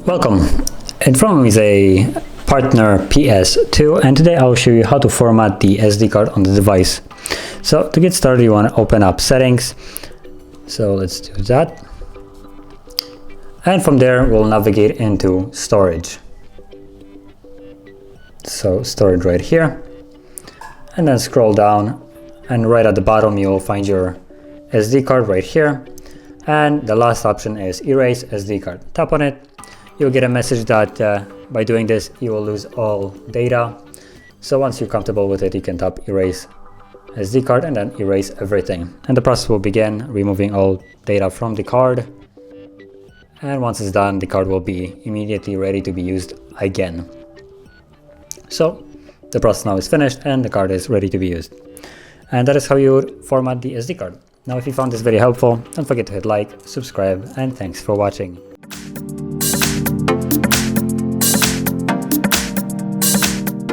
Welcome. In front of me is a Partner PS2, and today I'll show you how to format the SD card on the device. So to get started, you want to open up settings. So let's do that. And from there, we'll navigate into storage. So storage right here. And then scroll down, and right at the bottom, you'll find your SD card right here. And the last option is erase SD card. Tap on it. You'll get a message that by doing this, you will lose all data. So once you're comfortable with it, you can tap erase SD card and then erase everything. And the process will begin removing all data from the card. And once it's done, the card will be immediately ready to be used again. So the process now is finished and the card is ready to be used. And that is how you would format the SD card. Now, if you found this very helpful, don't forget to hit like, subscribe, and thanks for watching.